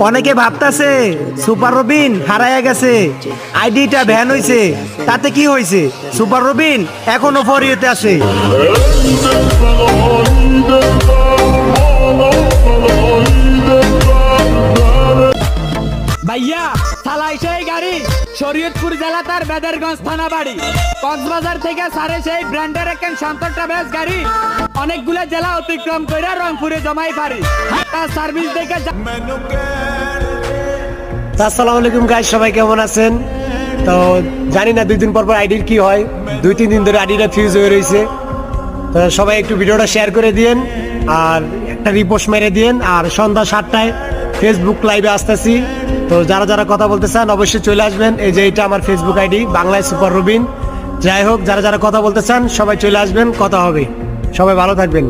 অনেকে ভাবতাছে সুপার রবিন হারায়া গেছে, আইডিটা ব্যান হইছে। তাতে কি হয়েছে? সুপার রবিন এখনো ফরিয়েতে আসে। ভাইয়া চালাই সেই গাড়ি শরীয়তপুর জেলা তার বেদেরগঞ্জ থানা বাড়ি, কক্সবাজার থেকে সারে সেই ব্র্যান্ডের একখান শান্ত ট্রাভেলস গাড়ি অনেকগুলো জেলা অতিক্রম করে রংপুরে জমাই পারি। তার সার্ভিস দেখে আসসালামু আলাইকুম গাইস, সবাই কেমন আছেন? তো জানি না 2 দিন পর পর আইডির কি হয়। 2-3 দিন ধরে আইডিটা ফিউজ হয়ে রয়েছে। তো সবাই একটু ভিডিওটা শেয়ার করে দিয়েন আর একটা রিপোস্ট মেরে দিয়েন। আর সন্ধ্যা 7টায় ফেসবুক লাইভে আসতেছি। তো যারা যারা কথা বলতে চান অবশ্যই চলে আসবেন। এই যে এটা আমার ফেসবুক আইডি, বাংলায় সুপার রবিন। যাই হোক, যারা যারা কথা বলতে চান সবাই চলে আসবেন, কথা হবে। সবাই ভালো থাকবেন।